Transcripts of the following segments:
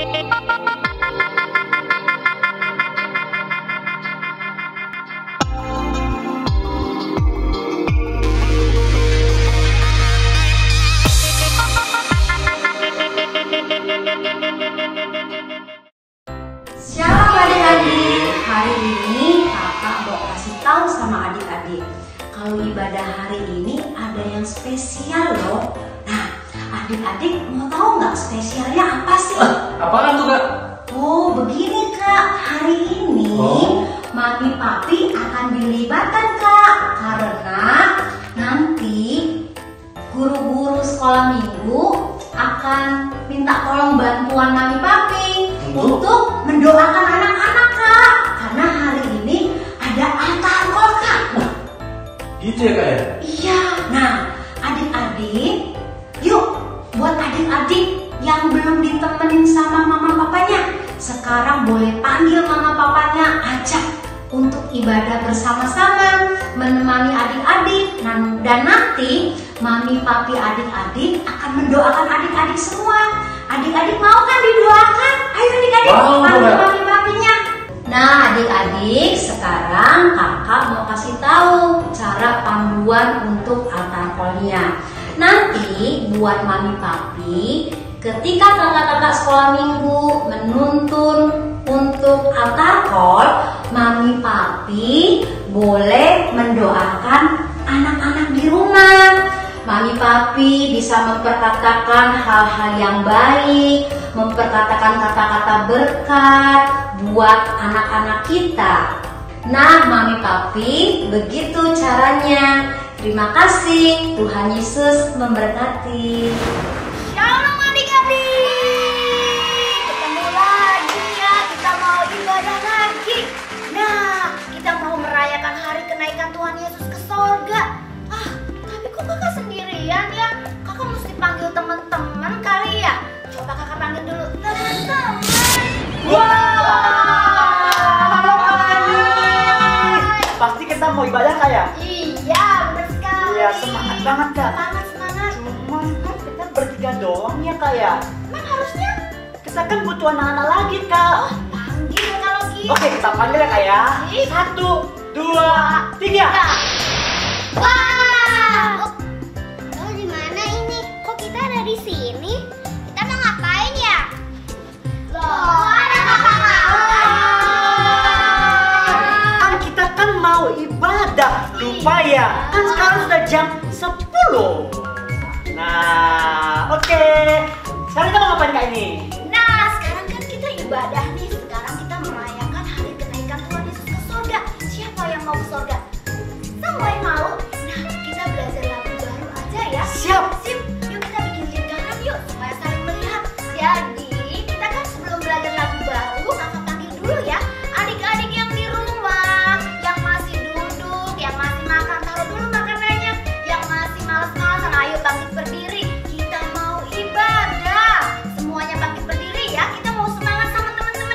Shalom adik-adik, hari ini kakak mau kasih tahu sama adik-adik kalau ibadah hari ini ada yang spesial loh. Nah, adik-adik mau tahu nggak spesialnya apa sih? Apaan tuh kak? Oh begini kak, hari ini mami papi akan dilibatkan kak, karena nanti guru-guru sekolah minggu akan minta tolong bantuan mami papi untuk mendoakan anak-anak kak, karena hari ini ada altar kak. Gitu ya kak ya? Iya, nah adik-adik, yuk buat adik-adik yang belum ditemenin sama mama papanya, sekarang boleh panggil mama papanya, ajak untuk ibadah bersama-sama, menemani adik-adik, dan nanti mami papi adik-adik akan mendoakan adik-adik semua. Adik-adik mau kan didoakan? Ayo adik-adik panggil mami papinya. Nah adik-adik, sekarang kakak mau kasih tahu cara panduan untuk altar call-nya. Nanti buat mami papi, ketika kakak-kakak sekolah minggu menuntun untuk altar call, mami papi boleh mendoakan anak-anak di rumah. Mami papi bisa memperkatakan hal-hal yang baik, memperkatakan kata-kata berkat buat anak-anak kita. Nah, mami papi, begitu caranya. Terima kasih, Tuhan Yesus memberkati. Shalom adik-adik, ketemu lagi ya, kita mau ibadah lagi. Nah, kita mau merayakan hari kenaikan Tuhan Yesus ke sorga. Tapi kok kakak sendirian ya? Kakak mesti panggil teman-teman kali ya. Coba kakak panggil dulu teman-teman. Halo adik, pasti kita mau ibadah kayak? Iya, benar sekali. Iya, semangat banget kak. Semangat. Cuman kan kita bertiga doang ya kak ya. Emang harusnya? Kita kan butuh anak-anak lagi kak. Panggil kalau gitu. Oke, kita panggil ya kak ya. 1, 2, 3. Wah, oh di mana ini? Kok kita ada di sini? Kita mau ngapain ya? Loh, ada kakak-kakak. Kan kita kan mau ibadah, lupa ya? Kan sekarang sudah jam 10. Nah, oke. Sekarang kita mau ngapain kak ini? Nah, sekarang kan kita ibadah nih. Sekarang kita merayakan hari kenaikan Tuhan Yesus ke surga. Siapa yang mau ke surga? Semua yang mau? Nah, kita belajar lagu baru aja ya. Siap. Sip, yuk kita bikin lingkaran yuk supaya saling melihat. Jadi, kita kan sebelum belajar lagu baru, kakak panggil dulu ya adik-adik yang di rumah, yang masih duduk, yang masih makan, taruh dulu makanannya. Yang masih malas-malasan, ayo bangkit berdiri. Kita mau ibadah. Semuanya bangkit berdiri ya. Kita mau semangat sama teman-teman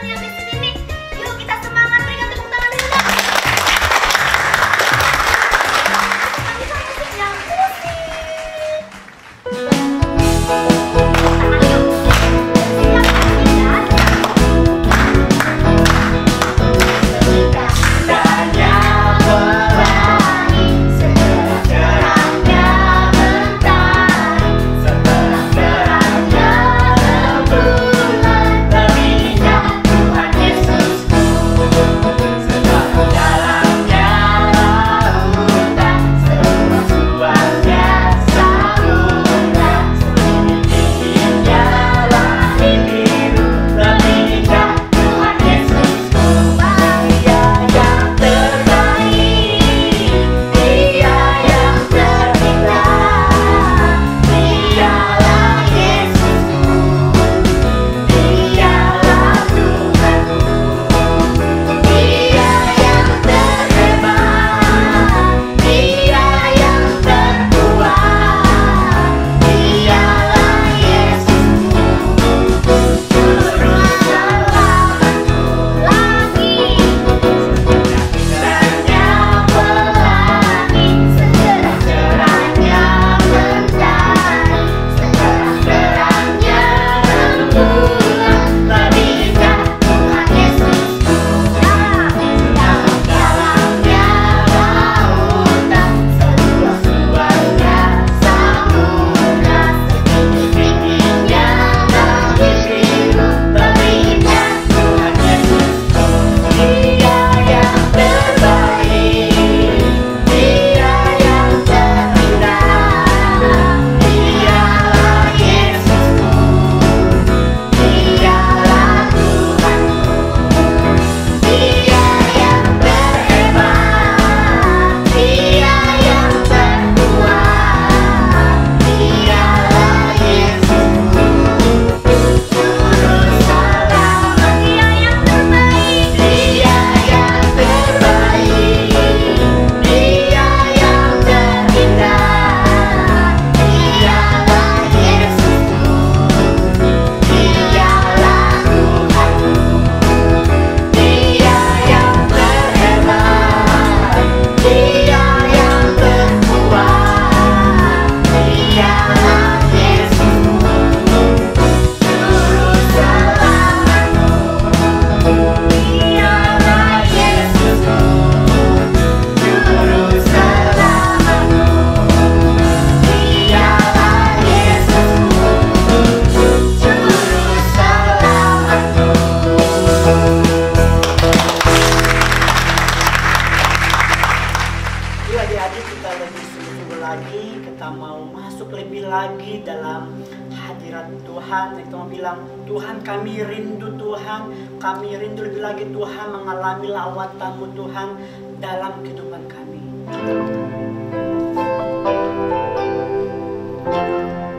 Tuhan, kita mau bilang, Tuhan kami rindu Tuhan, kami rindu lebih lagi Tuhan mengalami lawatan-Mu Tuhan dalam kehidupan kami.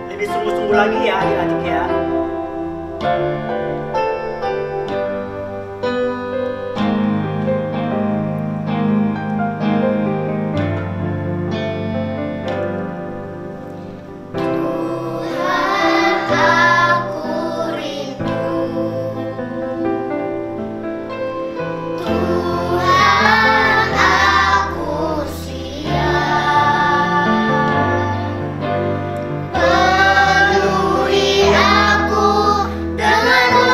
Lebih sungguh-sungguh lagi ya adik-adik ya. Penuhi aku dengan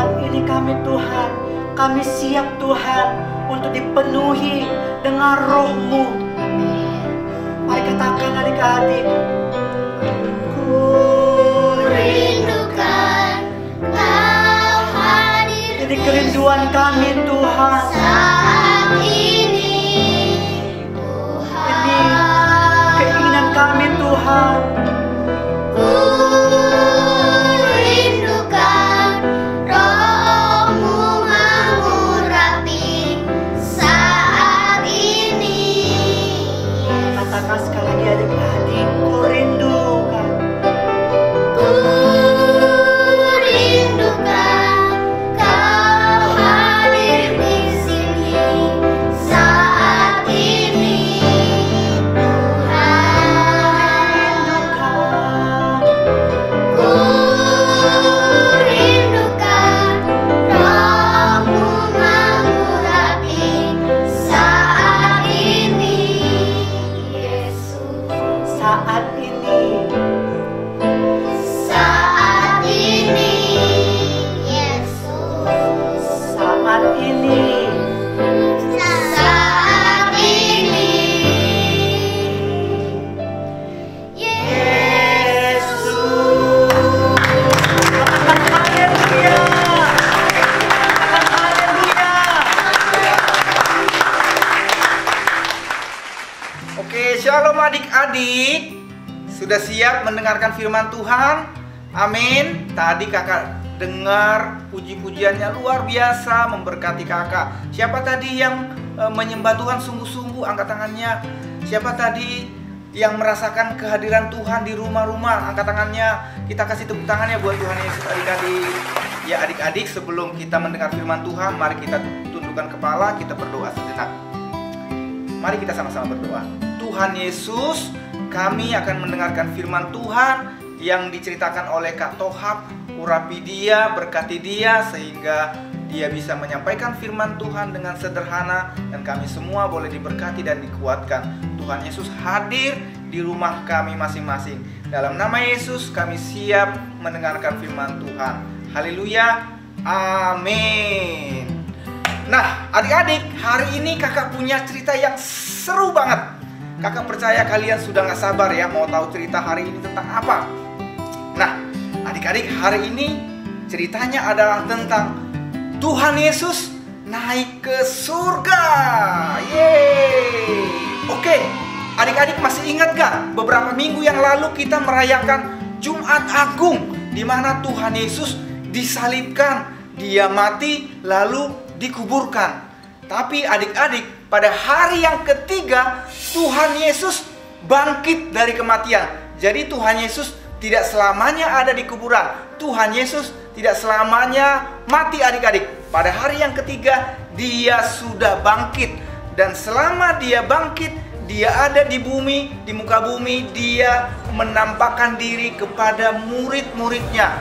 Saat ini kami Tuhan, kami siap Tuhan untuk dipenuhi dengan Roh-Mu. Mari katakan adik-adik. Ku Rindukan Kau hadir. Ini kerinduan kami Tuhan. Saat ini Ini keinginan kami Tuhan. ku rindukan Roh-Mu mengurapi saat ini. Katakan sekali lagi adik-adik, ku rindukan. Ku rindukan Kau hadir di sini saat ini, Tuhan. Ku rindukan Roh-Mu mengurapi saat ini, Yesus. Saat ini, Saat ini, Yesus. saat ini. Saat ini, Yesus. Katakan haleluya. Katakan haleluya. Oke, shalom adik-adik. Sudah siap mendengarkan firman Tuhan? Amin. Tadi kakak dengar puji-pujiannya luar biasa, memberkati kakak. Siapa tadi yang menyembah Tuhan sungguh-sungguh? Angkat tangannya. Siapa tadi yang merasakan kehadiran Tuhan di rumah-rumah? Angkat tangannya. Kita kasih tepuk tangan ya buat Tuhan Yesus adik-adik. Ya adik-adik, sebelum kita mendengar firman Tuhan, mari kita tundukkan kepala, kita berdoa sejenak. Mari kita sama-sama berdoa. Tuhan Yesus, kami akan mendengarkan firman Tuhan yang diceritakan oleh Kak Tohab. Urapi dia, berkati dia, sehingga dia bisa menyampaikan firman Tuhan dengan sederhana, dan kami semua boleh diberkati dan dikuatkan. Tuhan Yesus hadir di rumah kami masing-masing. Dalam nama Yesus kami siap mendengarkan firman Tuhan. Haleluya, amin. Nah adik-adik, hari ini kakak punya cerita yang seru banget. Kakak percaya kalian sudah gak sabar ya mau tahu cerita hari ini tentang apa. Nah adik-adik, hari ini ceritanya adalah tentang Tuhan Yesus naik ke surga. Yeay. Oke, adik-adik masih ingat gak? Beberapa minggu yang lalu kita merayakan Jumat Agung, di mana Tuhan Yesus disalibkan, dia mati lalu dikuburkan. Tapi adik-adik, pada hari yang ketiga Tuhan Yesus bangkit dari kematian. Jadi Tuhan Yesus tidak selamanya ada di kuburan. Tuhan Yesus tidak selamanya mati adik-adik. Pada hari yang ketiga dia sudah bangkit. Dan selama dia bangkit, dia ada di bumi, di muka bumi. Dia menampakkan diri kepada murid-muridnya.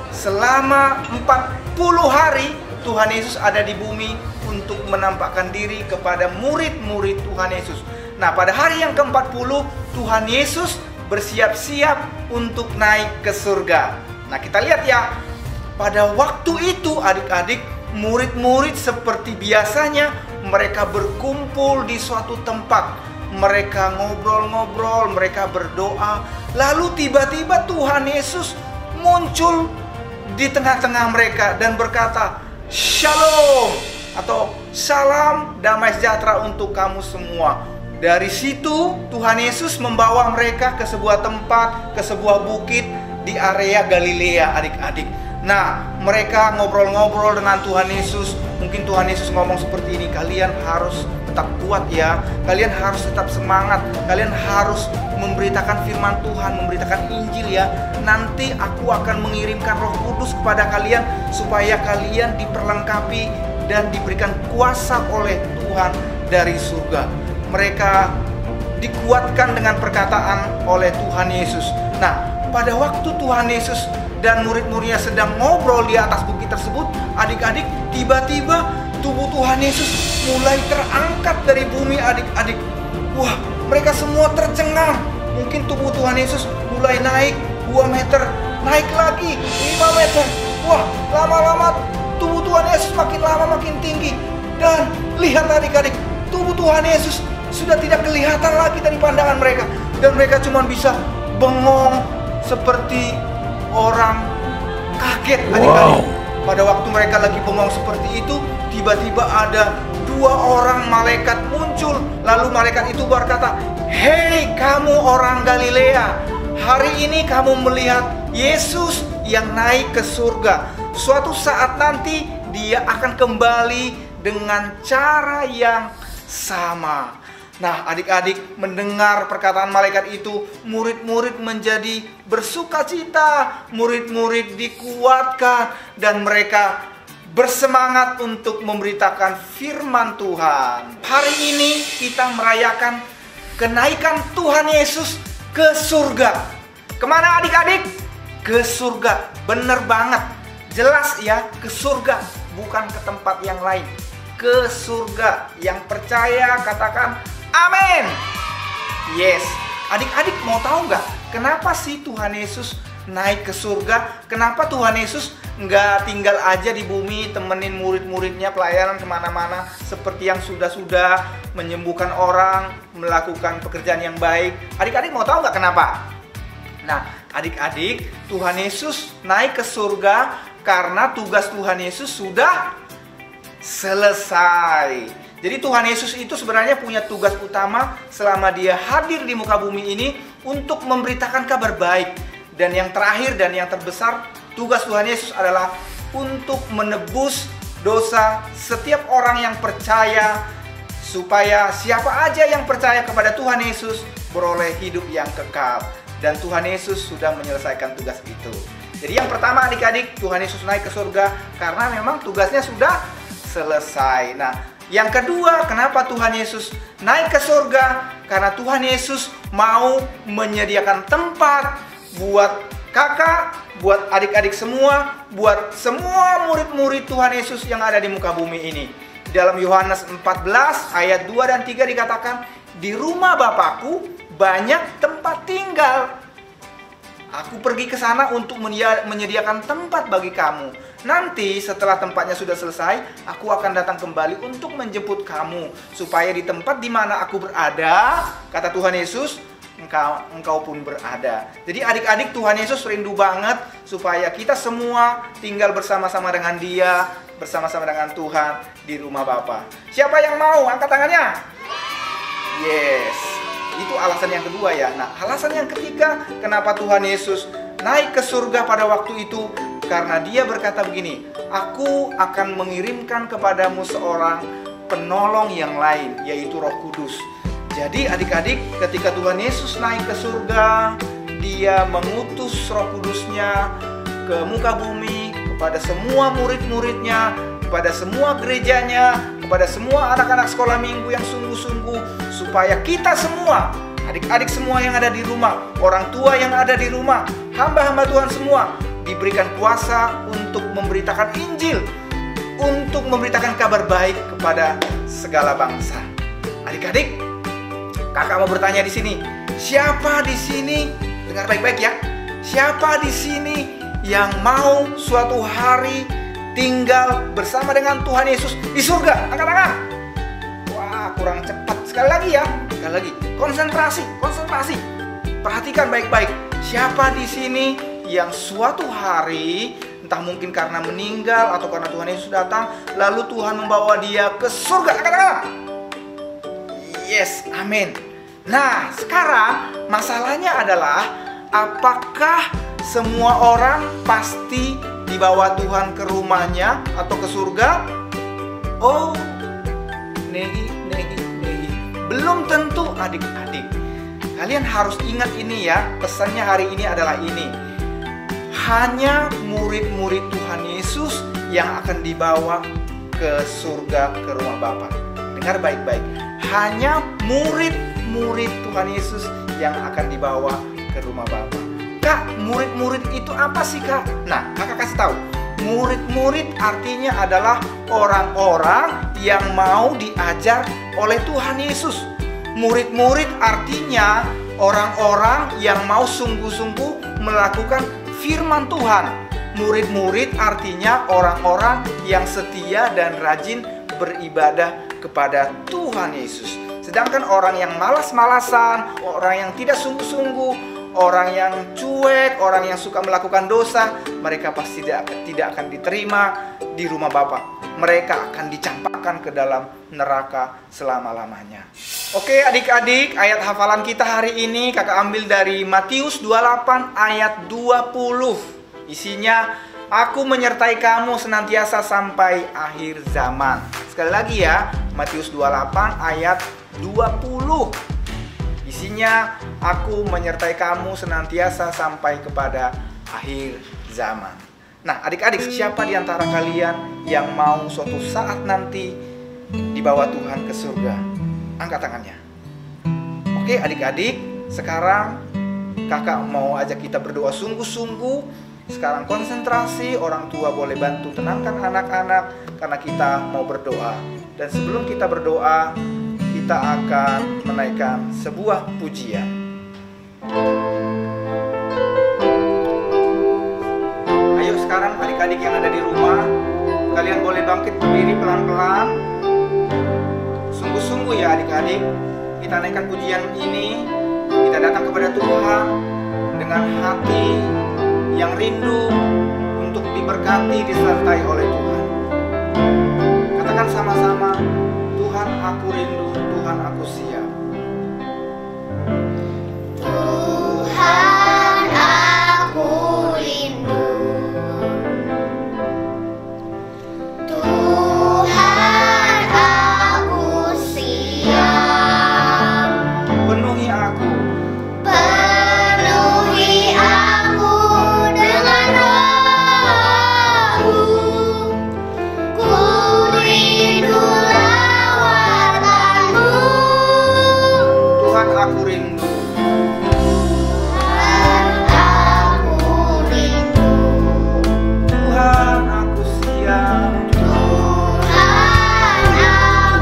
Selama 40 hari Tuhan Yesus ada di bumi untuk menampakkan diri kepada murid-murid Tuhan Yesus. Nah pada hari yang ke-40 Tuhan Yesus bersiap-siap untuk naik ke surga. Nah kita lihat ya, pada waktu itu adik-adik, murid-murid seperti biasanya mereka berkumpul di suatu tempat. Mereka ngobrol-ngobrol, mereka berdoa. Lalu tiba-tiba Tuhan Yesus muncul di tengah-tengah mereka dan berkata, Shalom, atau salam damai sejahtera untuk kamu semua. Dari situ Tuhan Yesus membawa mereka ke sebuah tempat, ke sebuah bukit di area Galilea adik-adik. Nah mereka ngobrol-ngobrol dengan Tuhan Yesus. Mungkin Tuhan Yesus ngomong seperti ini, kalian harus tetap kuat ya, kalian harus tetap semangat, kalian harus memberitakan firman Tuhan, memberitakan Injil ya. Nanti aku akan mengirimkan Roh Kudus kepada kalian supaya kalian diperlengkapi dan diberikan kuasa oleh Tuhan dari surga. Mereka dikuatkan dengan perkataan oleh Tuhan Yesus. Nah pada waktu Tuhan Yesus dan murid-muridnya sedang ngobrol di atas bukit tersebut, adik-adik, tiba-tiba tubuh Tuhan Yesus mulai terangkat dari bumi adik-adik. Wah, mereka semua tercengang. Mungkin tubuh Tuhan Yesus mulai naik 2 meter, naik lagi 5 meter. Wah, lama-lama tubuh Tuhan Yesus makin lama makin tinggi. Dan lihat adik-adik, tubuh Tuhan Yesus sudah tidak kelihatan lagi dari pandangan mereka. Dan mereka cuma bisa bengong seperti orang kaget adik-adik. Pada waktu mereka lagi bengong seperti itu, tiba-tiba ada 2 orang malaikat muncul. Lalu malaikat itu berkata, "Hei kamu orang Galilea, hari ini kamu melihat Yesus yang naik ke surga. Suatu saat nanti dia akan kembali dengan cara yang sama." Nah, adik-adik mendengar perkataan malaikat itu, murid-murid menjadi bersukacita, murid-murid dikuatkan, dan mereka bersemangat untuk memberitakan firman Tuhan. Hari ini kita merayakan kenaikan Tuhan Yesus ke surga. Kemana adik-adik? Ke surga. Bener banget. Jelas ya, ke surga. Bukan ke tempat yang lain. Ke surga. Yang percaya katakan amin. Yes. Adik-adik mau tahu nggak kenapa sih Tuhan Yesus naik ke surga? Kenapa Tuhan Yesus nggak tinggal aja di bumi temenin murid-muridnya pelayanan kemana-mana seperti yang sudah-sudah, menyembuhkan orang, melakukan pekerjaan yang baik? Adik-adik mau tahu nggak kenapa? Nah, adik-adik, Tuhan Yesus naik ke surga karena tugas Tuhan Yesus sudah selesai. Jadi Tuhan Yesus itu sebenarnya punya tugas utama selama dia hadir di muka bumi ini untuk memberitakan kabar baik. Dan yang terakhir dan yang terbesar, tugas Tuhan Yesus adalah untuk menebus dosa setiap orang yang percaya, supaya siapa aja yang percaya kepada Tuhan Yesus beroleh hidup yang kekal. Dan Tuhan Yesus sudah menyelesaikan tugas itu. Jadi yang pertama adik-adik, Tuhan Yesus naik ke surga karena memang tugasnya sudah selesai. Nah, yang kedua, kenapa Tuhan Yesus naik ke surga? Karena Tuhan Yesus mau menyediakan tempat buat kakak, buat adik-adik semua, buat semua murid-murid Tuhan Yesus yang ada di muka bumi ini. Dalam Yohanes 14 ayat 2 dan 3 dikatakan, "Di rumah Bapakku banyak tempat tinggal. Aku pergi ke sana untuk menyediakan tempat bagi kamu. Nanti setelah tempatnya sudah selesai, aku akan datang kembali untuk menjemput kamu, supaya di tempat di mana aku berada," kata Tuhan Yesus, engkau pun berada. Jadi adik-adik, Tuhan Yesus rindu banget supaya kita semua tinggal bersama-sama dengan Dia, bersama-sama dengan Tuhan di rumah Bapa. Siapa yang mau? Angkat tangannya. Yes. Itu alasan yang kedua ya. Nah, alasan yang ketiga, kenapa Tuhan Yesus naik ke surga pada waktu itu? Karena Dia berkata begini, "Aku akan mengirimkan kepadamu seorang penolong yang lain, yaitu Roh Kudus." Jadi adik-adik, ketika Tuhan Yesus naik ke surga, Dia mengutus Roh Kudusnya ke muka bumi, kepada semua murid-muridnya, kepada semua gerejanya, kepada semua anak-anak sekolah minggu yang sungguh-sungguh, supaya kita semua, adik-adik semua yang ada di rumah, orang tua yang ada di rumah, hamba-hamba Tuhan semua, diberikan kuasa untuk memberitakan Injil, untuk memberitakan kabar baik kepada segala bangsa. Adik-adik, kakak mau bertanya di sini, siapa di sini, dengar baik-baik ya, siapa di sini yang mau suatu hari tinggal bersama dengan Tuhan Yesus di surga? Angkat tangan. Wah, kurang cepat. Sekali lagi ya, sekali lagi. Konsentrasi. Perhatikan baik-baik. Siapa di sini yang suatu hari, entah mungkin karena meninggal atau karena Tuhan Yesus datang, lalu Tuhan membawa dia ke surga? Angkat tangan. Yes, amin. Nah, sekarang masalahnya adalah, apakah semua orang pasti dibawa Tuhan ke rumahnya atau ke surga? Oh, nehi. Belum tentu adik-adik. Kalian harus ingat ini ya, pesannya hari ini adalah ini. Hanya murid-murid Tuhan Yesus yang akan dibawa ke surga, ke rumah Bapa. Dengar baik-baik. Hanya murid-murid Tuhan Yesus yang akan dibawa ke rumah Bapa. Kak, murid-murid itu apa sih, Kak? Nah, kakak kasih tahu. Murid-murid artinya adalah orang-orang yang mau diajar oleh Tuhan Yesus. Murid-murid artinya orang-orang yang mau sungguh-sungguh melakukan firman Tuhan. murid-murid artinya orang-orang yang setia dan rajin beribadah kepada Tuhan Yesus. Sedangkan orang yang malas-malasan, orang yang tidak sungguh-sungguh, orang yang cuek, orang yang suka melakukan dosa, mereka pasti tidak akan diterima di rumah Bapa. Mereka akan dicampakkan ke dalam neraka selama-lamanya. Oke adik-adik, ayat hafalan kita hari ini kakak ambil dari Matius 28 ayat 20. Isinya, aku menyertai kamu senantiasa sampai akhir zaman. Sekali lagi ya, Matius 28 ayat 20. Isinya, aku menyertai kamu senantiasa sampai kepada akhir zaman. Nah adik-adik, siapa di antara kalian yang mau suatu saat nanti dibawa Tuhan ke surga? Angkat tangannya. Oke adik-adik, sekarang kakak mau ajak kita berdoa sungguh-sungguh. Sekarang konsentrasi, orang tua boleh bantu tenangkan anak-anak karena kita mau berdoa. Dan sebelum kita berdoa, kita akan menaikkan sebuah pujian. Ayo sekarang adik-adik yang ada di rumah, kalian boleh bangkit berdiri pelan-pelan. Sungguh-sungguh ya adik-adik, kita naikkan pujian ini. Kita datang kepada Tuhan dengan hati yang rindu untuk diberkati, disertai oleh Tuhan. Katakan sama-sama, Tuhan aku rindu, Tuhan aku siap. Tuhan aku rindu, Tuhan aku siap. Penuhi aku, Penuhi aku dengan roh-Mu. Ku rindu lawatan-Mu. Tuhan aku rindu. Tuhan aku rindu, Tuhan aku siap. Tuhan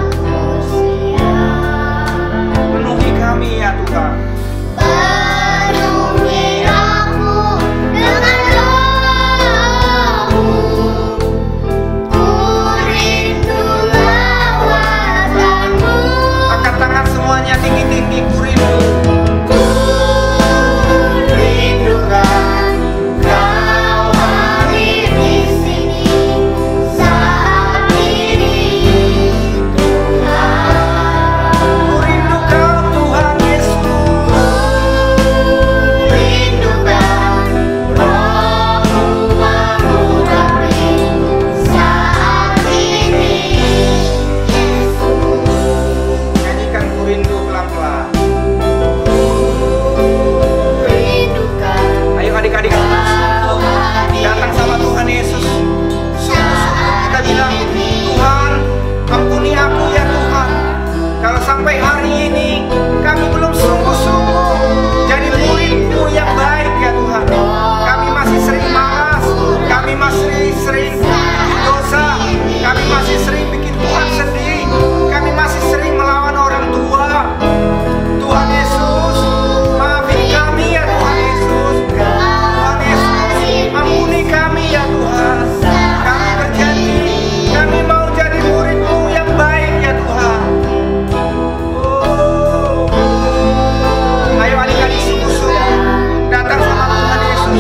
aku siap. Penuhi kami ya Tuhan. Penuhi aku dengan roh-Mu. Ku rindu lawatan-Mu. Angkat tangan semuanya tinggi-tinggi, ku rindu. Ku rindukan Kau hadir di sini saat ini, Tuhan. Ku rindu Kau Tuhan Yesus. Rindukan Roh-Mu mengurapi saat ini, Yesus. Nyanyikan ku rindu pelan-pelan. Rindukan Ayo adik-adik, datang sama Tuhan Yesus. Kita bilang, Tuhan, ampuni aku ya Tuhan. Kalau sampai hari ini kami belum sungguh-sungguh jadi murid-Mu yang baik ya Tuhan. Kami masih sering malas, kami masih sering bikin dosa, kami masih sering bikin Tuhan sedih, kami masih sering melawan orang tua. Tuhan Yesus, maafin kami ya Tuhan Yesus. Tuhan Yesus, ampuni kami ya Tuhan. Kami berjanji, kami mau jadi murid-Mu yang baik ya Tuhan. Oh. Ayo adik-adik sungguh-sungguh datang sama Tuhan Yesus.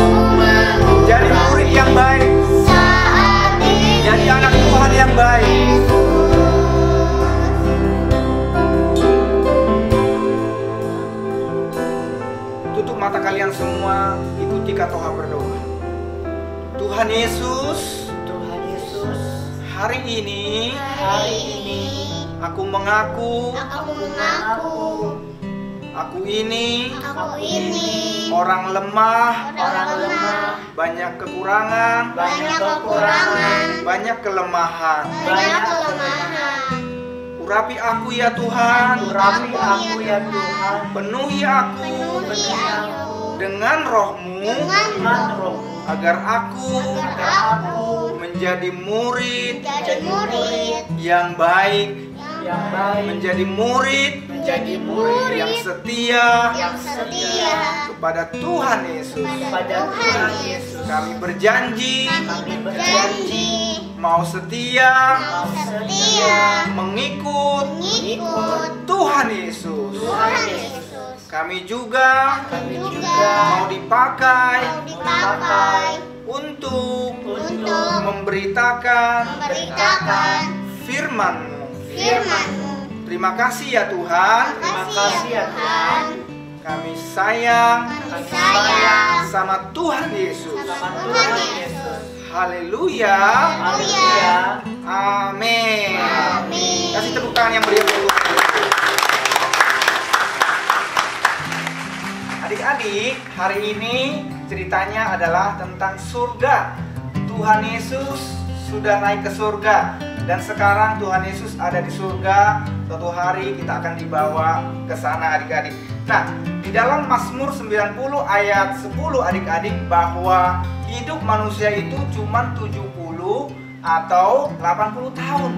Jadi murid yang baik, saat ini, jadi anak Tuhan yang baik. Tutup mata kalian semua, ikuti katoha berdoa. Tuhan Yesus, Tuhan Yesus, hari ini hari ini aku mengaku aku mengaku aku ini aku ini orang lemah, orang lemah, banyak kekurangan, banyak kekurangan, banyak kelemahan. banyak kelemahan. Urapi aku ya Tuhan, urapi aku ya Tuhan, penuhi aku Penuhi aku dengan Roh-Mu dengan roh agar aku agar aku menjadi murid jadi murid yang baik, yang baik, menjadi murid menjadi murid yang setia yang setia kepada Tuhan Yesus. Kepada Tuhan Yesus. Kami berjanji Kami berjanji mau setia mau setia mengikut mengikut Tuhan Yesus. Tuhan Yesus. Kami juga Kami mau juga dipakai mau dipakai untuk untuk memberitakan memberitakan firman-Mu. firman-Mu. Terima kasih ya Tuhan. Terima kasih ya Tuhan. Kami sayang Kami sayang sama Tuhan Yesus. sama Tuhan Yesus. Haleluya. Haleluya. Amin. Amin. Kasih tepuk tangan yang meriah untuk Tuhan. Adik-adik, hari ini ceritanya adalah tentang surga. Tuhan Yesus sudah naik ke surga dan sekarang Tuhan Yesus ada di surga. Suatu hari kita akan dibawa ke sana adik-adik. Nah, di dalam Mazmur 90 ayat 10 adik-adik bahwa hidup manusia itu cuma 70 atau 80 tahun.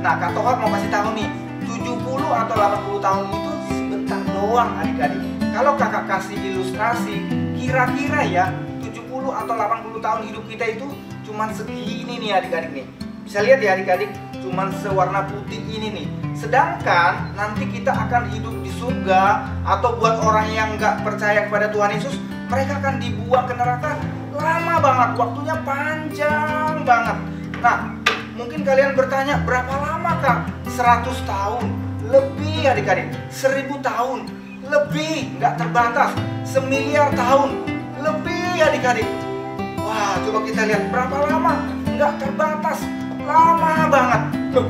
Nah, Kak Tohar mau kasih tahu nih, 70 atau 80 tahun itu sebentar doang adik-adik. Kalau kakak kasih ilustrasi, kira-kira ya 70 atau 80 tahun hidup kita itu cuman segini nih adik-adik nih. Bisa lihat ya adik-adik, cuman sewarna putih ini nih. Sedangkan nanti kita akan hidup di surga, atau buat orang yang nggak percaya kepada Tuhan Yesus, mereka akan dibuang ke neraka lama banget, waktunya panjang banget. Nah, mungkin kalian bertanya, berapa lama Kak? 100 tahun, lebih adik-adik, 1000 tahun, lebih, nggak terbatas, 1.000.000.000 tahun, lebih adik-adik. Wah, coba kita lihat berapa lama, nggak terbatas, lama banget. Loh,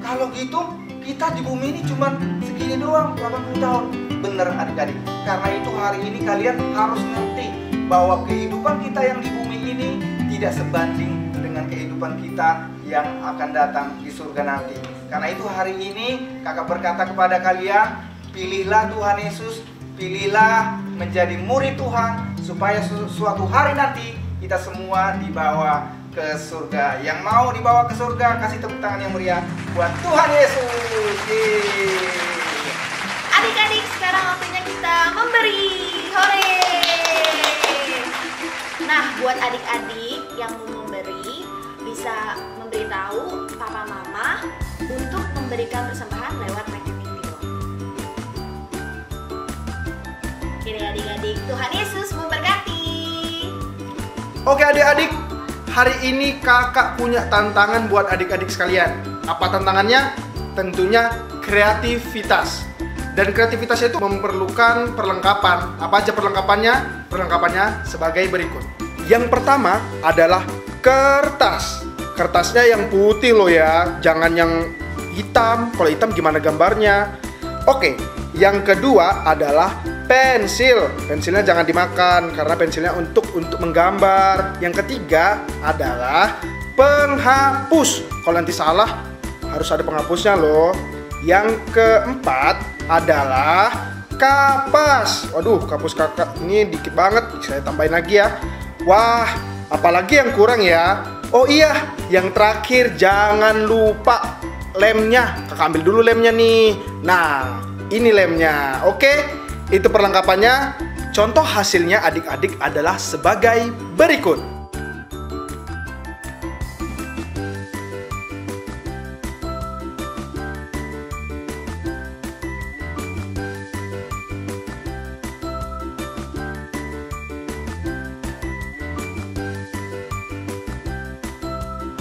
kalau gitu kita di bumi ini cuma segini doang, 80 tahun. Bener adik-adik, karena itu hari ini kalian harus ngerti bahwa kehidupan kita yang di bumi ini tidak sebanding dengan kehidupan kita yang akan datang di surga nanti. Karena itu hari ini kakak berkata kepada kalian, pilihlah Tuhan Yesus, pilihlah menjadi murid Tuhan, supaya suatu hari nanti kita semua dibawa ke surga. Yang mau dibawa ke surga, kasih tepuk tangan yang meriah buat Tuhan Yesus. Adik-adik, sekarang waktunya kita memberi. Hore! Nah, buat adik-adik yang mau memberi, bisa memberitahu papa mama untuk memberikan persembahan lewat rekening di bawah. Oke deh adik-adik, Tuhan Yesus memberkati. Oke adik-adik, hari ini kakak punya tantangan buat adik-adik sekalian. Apa tantangannya? Tentunya kreativitas. Dan kreativitasnya itu memerlukan perlengkapan. Apa aja perlengkapannya? Perlengkapannya sebagai berikut. Yang pertama adalah kertas. Kertasnya yang putih loh ya, jangan yang hitam. Kalau hitam gimana gambarnya? Oke, yang kedua adalah pensil. Pensilnya jangan dimakan karena pensilnya untuk menggambar. Yang ketiga adalah penghapus. Kalau nanti salah harus ada penghapusnya loh. Yang keempat adalah kapas. Waduh, kapas kakak ini dikit banget. Saya tambahin lagi ya. Wah, apalagi yang kurang ya? Oh iya, yang terakhir jangan lupa lemnya. Kakak ambil dulu lemnya nih. Nah, ini lemnya. Oke, itu perlengkapannya. Contoh hasilnya adik-adik adalah sebagai berikut.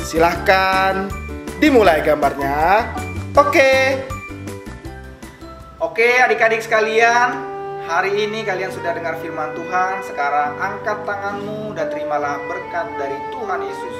Silahkan dimulai gambarnya. Oke adik-adik sekalian, hari ini kalian sudah dengar firman Tuhan. Sekarang angkat tanganmu dan terimalah berkat dari Tuhan Yesus.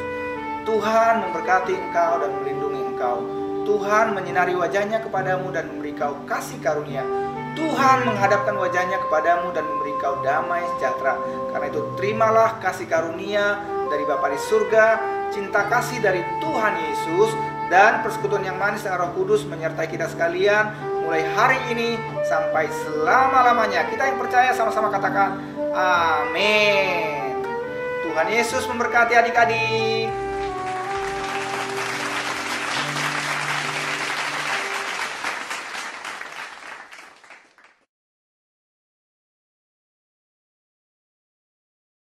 Tuhan memberkati engkau dan melindungi engkau. Tuhan menyinari wajahnya kepadamu dan memberi kau kasih karunia. Tuhan menghadapkan wajahnya kepadamu dan memberi kau damai sejahtera. Karena itu terimalah kasih karunia dari Bapa di surga, cinta kasih dari Tuhan Yesus, dan persekutuan yang manis dengan Roh Kudus menyertai kita sekalian mulai hari ini sampai selama-lamanya. Kita yang percaya sama-sama katakan amin. Tuhan Yesus memberkati adik-adik.